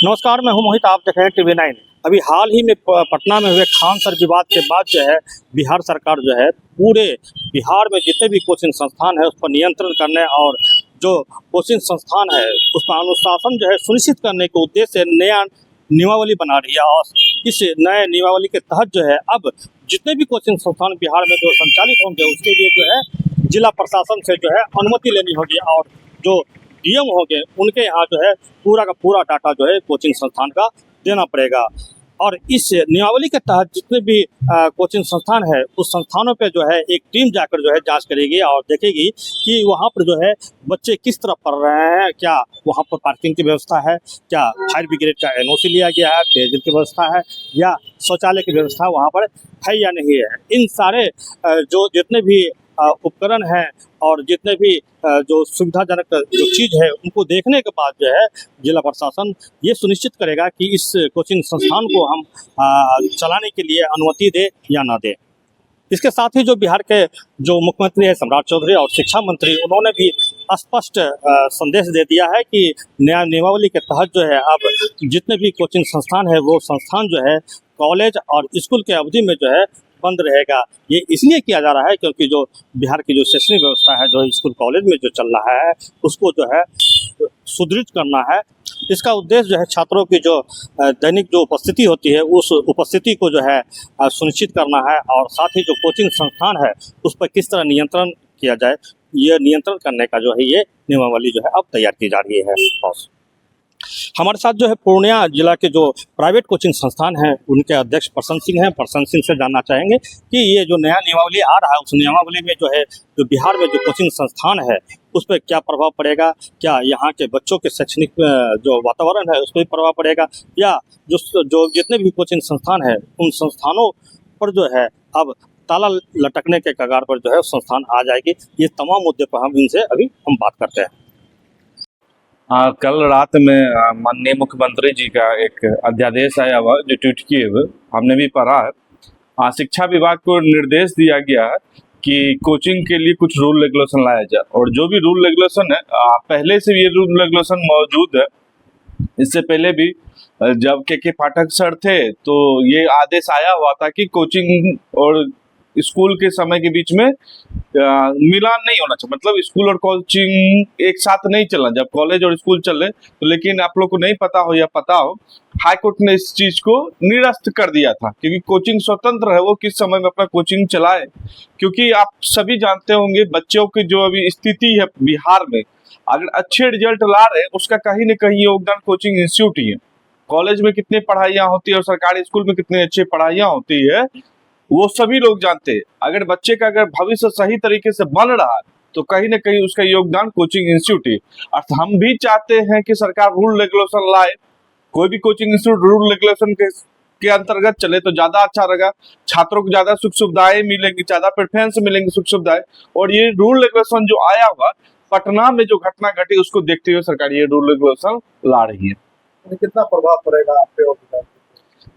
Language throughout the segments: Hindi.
नमस्कार, मैं हूं मोहित। आप देख रहे हैं टीवी 9। अभी हाल ही में पटना में हुए खान सर विवाद के बाद जो है बिहार सरकार जो है पूरे बिहार में जितने भी कोचिंग संस्थान है उस पर नियंत्रण करने और जो कोचिंग संस्थान है उस पर अनुशासन जो है सुनिश्चित करने के उद्देश्य से नया नियमावली बना रही है। और इस नए नियमावली के तहत जो है अब जितने भी कोचिंग संस्थान बिहार में जो संचालित होंगे उसके लिए जो है जिला प्रशासन से जो है अनुमति लेनी होगी और जो डीएम होंगे उनके यहाँ जो है पूरा का पूरा डाटा जो है कोचिंग संस्थान का देना पड़ेगा। और इस नियमावली के तहत जितने भी कोचिंग संस्थान है उस संस्थानों पे जो है एक टीम जाकर जो है जांच करेगी और देखेगी कि वहाँ पर जो है बच्चे किस तरह पढ़ रहे हैं, क्या वहाँ पर पार्किंग की व्यवस्था है, क्या फायर ब्रिगेड का एनओसी लिया गया है, पेयजल की व्यवस्था है या शौचालय की व्यवस्था वहाँ पर है या नहीं है। इन सारे जो जितने भी उपकरण हैं और जितने भी जो सुविधाजनक जो चीज़ है उनको देखने के बाद जो है जिला प्रशासन ये सुनिश्चित करेगा कि इस कोचिंग संस्थान को हम चलाने के लिए अनुमति दे या ना दे। इसके साथ ही जो बिहार के जो मुख्यमंत्री है सम्राट चौधरी और शिक्षा मंत्री उन्होंने भी स्पष्ट संदेश दे दिया है कि नया नियमावली के तहत जो है अब जितने भी कोचिंग संस्थान है वो संस्थान जो है कॉलेज और स्कूल के अवधि में जो है बंद रहेगा। ये इसलिए किया जा रहा है क्योंकि जो बिहार की जो शैक्षणिक व्यवस्था है जो स्कूल कॉलेज में जो चल रहा है उसको जो है सुदृढ़ करना है। इसका उद्देश्य जो है छात्रों की जो दैनिक जो उपस्थिति होती है उस उपस्थिति को जो है सुनिश्चित करना है और साथ ही जो कोचिंग संस्थान है उस पर किस तरह नियंत्रण किया जाए ये नियंत्रण करने का जो है ये नियमावली जो है अब तैयार की जा रही है। हमारे साथ जो है पूर्णिया जिला के जो प्राइवेट कोचिंग संस्थान हैं उनके अध्यक्ष प्रसन्न सिंह हैं। प्रसन्न सिंह से जानना चाहेंगे कि ये जो नया नियमावली आ रहा है उस नियमावली में जो है जो बिहार में जो कोचिंग संस्थान है उस पर क्या प्रभाव पड़ेगा, क्या यहाँ के बच्चों के शैक्षणिक जो वातावरण है उस पर भी प्रभाव पड़ेगा या जो जितने भी कोचिंग संस्थान है उन संस्थानों पर जो है अब ताला लटकने के कगार पर जो है संस्थान आ जाएगी। ये तमाम मुद्दे पर हम इनसे अभी हम बात करते हैं। कल रात में माननीय मुख्यमंत्री जी का एक अध्यादेश आया हुआ जो ट्वीट किए हुए हमने भी पढ़ा है। शिक्षा विभाग को निर्देश दिया गया है कि कोचिंग के लिए कुछ रूल रेगुलेशन लाया जाए और जो भी रूल रेगुलेशन है पहले से ये रूल रेगुलेशन मौजूद है। इससे पहले भी जब के पाठक सर थे तो ये आदेश आया हुआ था कि कोचिंग और स्कूल के समय के बीच में मिलान नहीं होना चाहिए, मतलब स्कूल और कोचिंग एक साथ नहीं चलना जब कॉलेज और स्कूल चले। तो लेकिन आप लोग को नहीं पता हो या पता हो हाई कोर्ट ने इस चीज को निरस्त कर दिया था क्योंकि कोचिंग स्वतंत्र है, वो किस समय में अपना कोचिंग चलाए। क्योंकि आप सभी जानते होंगे बच्चों की जो अभी स्थिति है बिहार में अगर अच्छे रिजल्ट ला रहे उसका कहीं ना कहीं योगदान कोचिंग इंस्टीट्यूट ही है। कॉलेज में कितनी पढ़ाइयाँ होती है और सरकारी स्कूल में कितनी अच्छी पढ़ाइयाँ होती है वो सभी लोग जानते हैं। अगर बच्चे का अगर भविष्य सही तरीके से बन रहा है तो कहीं ना कहीं उसका योगदान कोचिंग इंस्टीट्यूट है। और हम भी चाहते हैं कि सरकार रूल रेगुलेशन लाए, कोई भी कोचिंग इंस्टीट्यूट रूल रेगुलेशन के अंतर्गत चले तो ज्यादा अच्छा रहेगा। छात्रों को ज्यादा सुख सुविधाएं मिलेंगी, ज्यादा प्रेफरेंस मिलेंगी सुख सुविधाएं। और ये रूल रेगुलेशन जो आया हुआ पटना में जो घटना घटी उसको देखते हुए सरकार ये रूल रेगुलेशन ला रही है। कितना प्रभाव पड़ेगा आप पे?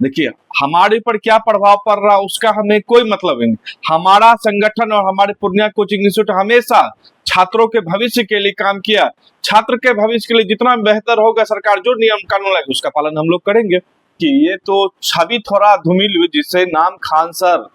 देखिए हमारे पर क्या प्रभाव पड़ रहा है उसका हमें कोई मतलब नहीं। हमारा संगठन और हमारे पूर्णिया कोचिंग इंस्टीट्यूट हमेशा छात्रों के भविष्य के लिए काम किया। छात्र के भविष्य के लिए जितना बेहतर होगा सरकार जो नियम कानून लाएगी उसका पालन हम लोग करेंगे। कि ये तो छवि थोड़ा धूमिल हुई जिससे नाम खान सर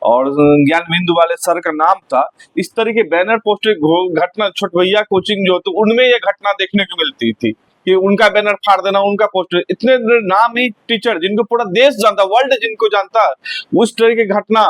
और ज्ञान बिंदु वाले सर का नाम था, इस तरह के बैनर पोस्टर घटना छोट भैया कोचिंग जो तो उनमें ये घटना देखने को मिलती थी कि उनका बैनर फाड़ देना, उनका पोस्टर, इतने नाम ही टीचर जिनको पूरा देश जानता, वर्ल्ड जिनको जानता, उस तरह की घटना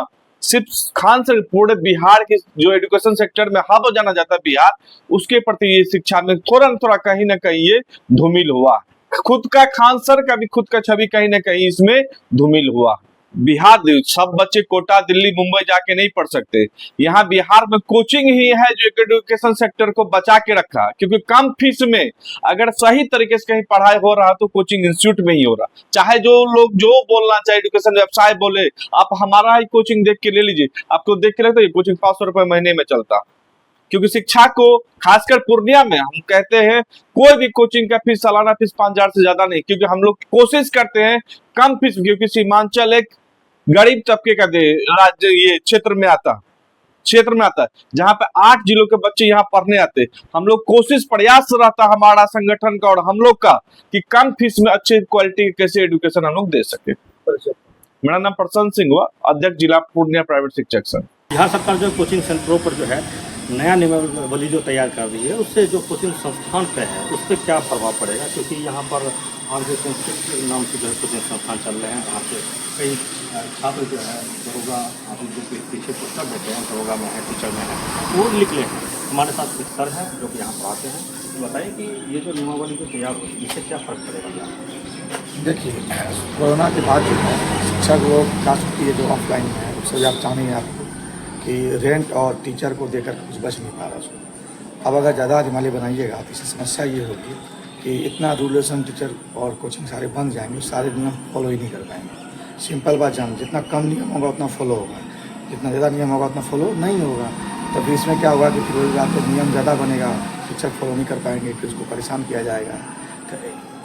सिर्फ खान से पूरे बिहार के जो एजुकेशन सेक्टर में हब जाना जाता है बिहार, उसके प्रति ये शिक्षा में थोड़ा न थोड़ा कहीं ना कहीं ये धूमिल हुआ। खुद का खान सर का भी खुद का छवि कहीं ना कहीं इसमें धूमिल हुआ। बिहार सब बच्चे कोटा दिल्ली मुंबई जाके नहीं पढ़ सकते। यहाँ बिहार में कोचिंग ही है जो एजुकेशन सेक्टर को बचा के रखा, क्योंकि कम फीस में अगर सही तरीके से कहीं पढ़ाई हो रहा तो कोचिंग इंस्टीट्यूट में ही हो रहा। चाहे जो लोग जो बोलना चाहे एजुकेशन व्यवसाय बोले, आप हमारा ही कोचिंग देख के ले लीजिए, आपको देख के लगता है कोचिंग 500 रुपए महीने में चलता। क्योंकि शिक्षा को खासकर पूर्णिया में हम कहते हैं कोई भी कोचिंग का फीस सालाना फीस 5,000 से ज्यादा नहीं, क्योंकि हम लोग कोशिश करते हैं कम फीस, क्योंकि सीमांचल एक गरीब तबके का राज्य ये क्षेत्र में आता। क्षेत्र में आता है, जहाँ पे 8 जिलों के बच्चे यहाँ पढ़ने आते हैं। हम लोग प्रयास रहता है हमारा संगठन का और हम लोग का कि कम फीस में अच्छे क्वालिटी कैसे एजुकेशन हम लोग दे सके। मेरा नाम प्रसन्न सिंह हुआ, अध्यक्ष जिला पूर्णिया प्राइवेट शिक्षक संघ। बिहार सरकार जो कोचिंग सेंटरों पर जो है नया नियमावली जो तैयार कर रही है, उससे जो कोचिंग संस्थान पे है उस पर क्या प्रभाव पड़ेगा? क्योंकि यहाँ पर आगे संस्कृत नाम से जो है कोचिंग संस्थान चल रहे हैं, वहाँ पे कई छात्र जो है दरोगा, अभी जो पीछे पुस्तक बैठे हैं दरोगा में है, टीचर में है, वो निकले हैं। हमारे साथ एक सर हैं जो कि यहाँ पढ़ाते हैं। तो बताइए कि ये जो नियमावली जो तैयार हुई इससे क्या फर्क पड़ेगा? देखिए, कोरोना के बाद जो है शिक्षक लोग खास की जो ऑफलाइन है उससे आप जानेंगे आपको कि रेंट और टीचर को देकर कुछ बच नहीं पा रहा उसको। अब अगर ज़्यादा अधिमाली बनाइएगा तो इससे समस्या ये होगी कि इतना रूलेशन टीचर और कोचिंग सारे बन जाएंगे, सारे नियम फॉलो ही नहीं कर पाएंगे। सिंपल बात जान, जितना कम नियम होगा उतना फॉलो होगा, जितना ज़्यादा नियम होगा उतना फॉलो नहीं होगा। तो फिर इसमें क्या होगा कि फिर आपको नियम ज़्यादा बनेगा, टीचर फॉलो नहीं कर पाएंगे, फिर उसको परेशान किया जाएगा। तो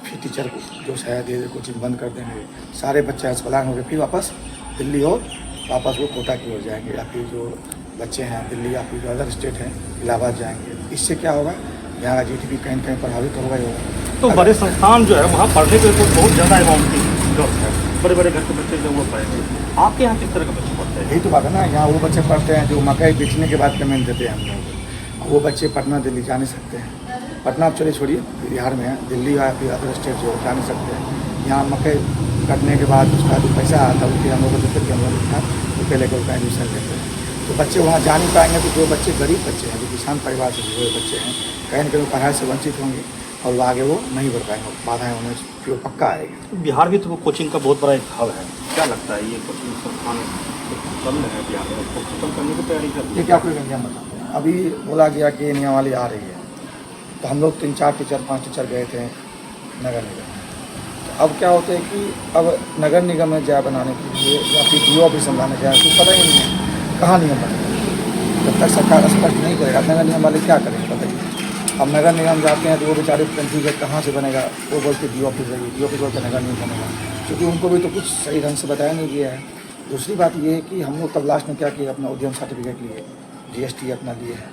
फिर टीचर जो है धीरे कोचिंग बंद कर देंगे, सारे बच्चे अस्पताल हो गए, फिर वापस दिल्ली हो, वापस वो कोटा की ओर जाएंगे, या फिर जो बच्चे हैं दिल्ली या फिर जो अदर स्टेट हैं इलाहाबाद जाएंगे। इससे क्या होगा, यहाँ का GDP कहीं न कहीं प्रभावित होगा ही होगा। तो बड़े संस्थान जो है वहाँ पढ़ने के लिए बहुत ज़्यादा अमाउंट की जरूरत है, बड़े बड़े घर के बच्चे जो वो पढ़ेंगे। आपके यहाँ किस तरह के बच्चे पढ़ते हैं? यही तो बात है ना, यहाँ वो बच्चे पढ़ते हैं जो मकई बेचने के बाद पेमेंट देते हैं हम लोग। वो बच्चे पटना दिल्ली जा नहीं सकते हैं। पटना आप चलिए छोड़िए, बिहार में है, दिल्ली या फिर अदर स्टेट जो जा नहीं सकते हैं। यहाँ मकई कटने के बाद उसका जो पैसा आता है उसके हम लोग को देते हैं, हम लोग रुपये लेकर उसका एडमिशन लेते हैं। तो बच्चे वहाँ जा नहीं पाएंगे। तो जो बच्चे गरीब बच्चे हैं, जो किसान परिवार से जुड़े हुए बच्चे हैं, कहीं ना कहीं पढ़ाई से वंचित होंगे और वो आगे वो नहीं बढ़ पाएंगे, बाधाएँ होने फिर पक्का आएगी। बिहार भी तो कोचिंग का बहुत बड़ा एक हब है, क्या लगता है ये कोचिंग संस्थान कम है बिहार में, उसको खत्म करने की तैयारी कर? ये क्या कोई नियम बताते हैं? अभी बोला गया कि ये नियमावली आ रही है, तो हम लोग 3-4 टीचर 5 टीचर गए थे नगर निगम। तो अब क्या होता है कि अब नगर निगम में जाए बनाने के लिए या फिर DO ऑफिस बनाने जाए तो पता ही नहीं है कहाँ नियम बनेगा। जब तक सरकार स्पष्ट नहीं करेगा नगर निगम वाले क्या करेंगे बताइए। अब नगर निगम जाते हैं तो वो बेचारे कंफ्यूज है कहाँ से बनेगा, वो बोलते DO ऑफिस है, DO ऑफिस बोलते नगर निगम बनेगा, क्योंकि उनको भी तो कुछ सही ढंग से बताया नहीं गया है। दूसरी बात ये है कि हम लोग तब लास्ट में क्या किया, अपना उद्यम सर्टिफिकेट लिए, GST अपना लिए है,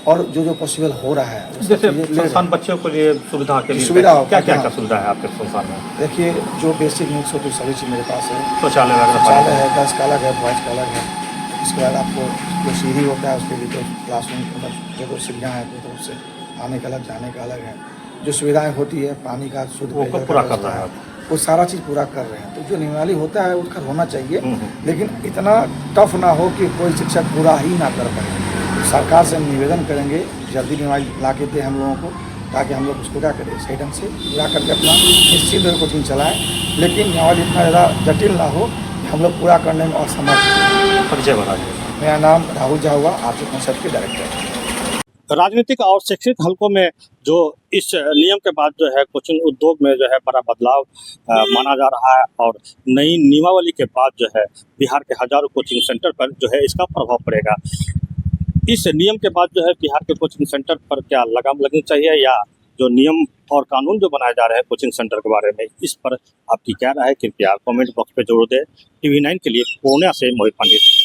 और जो पॉसिबल हो रहा है जैसे संस्थान बच्चों के लिए सुविधा के लिए सुविधा क्या क्या क्या सुविधा है आपके संस्थान में? देखिए, जो बेसिक नीड्स होती है सभी चीज़ मेरे पास है। शौचालय शौचालय है, गर्ल्स का अलग है, बॉयज़ का अलग है। इसके बाद आपको जो सीढ़ी होता है उसके लिए तो क्लासरूम मतलब जो सीढ़ियाँ हैं तो उससे आने का अलग, जाने का अलग है। जो सुविधाएँ होती है पानी का शुद्ध वो पूरा कर रहा है, वो सारा चीज़ पूरा कर रहे हैं। तो जो नियमावली होता है उसका होना चाहिए, लेकिन इतना टफ ना हो कि कोई शिक्षक पूरा ही ना कर पाए। सरकार से हम निवेदन करेंगे जल्दी नियमावली ला के दे हम लोगों को, ताकि हम लोग उसको क्या करें सही ढंग से पूरा करके अपना निश्चित कोचिंग चलाएं। लेकिन नियमावली इतना ज़्यादा जटिल ना हो कि हम लोग पूरा करने में असमर्थ हैं। परिचय बना। मेरा नाम राहुल झा हुआ, आर्थिक परिषद के डायरेक्टर। राजनीतिक और शैक्षिक हलकों में जो इस नियम के बाद जो है कोचिंग उद्योग में जो है बड़ा बदलाव माना जा रहा है, और नई नियमावली के बाद जो है बिहार के हजारों कोचिंग सेंटर पर जो है इसका प्रभाव पड़ेगा। इस नियम के बाद जो है बिहार के कोचिंग सेंटर पर क्या लगाम लगनी चाहिए, या जो नियम और कानून जो बनाए जा रहे हैं कोचिंग सेंटर के बारे में, इस पर आपकी क्या राय है? कृपया कमेंट बॉक्स पे जोड़ दें। TV9 के लिए पूर्णिया से मोहित पंडित।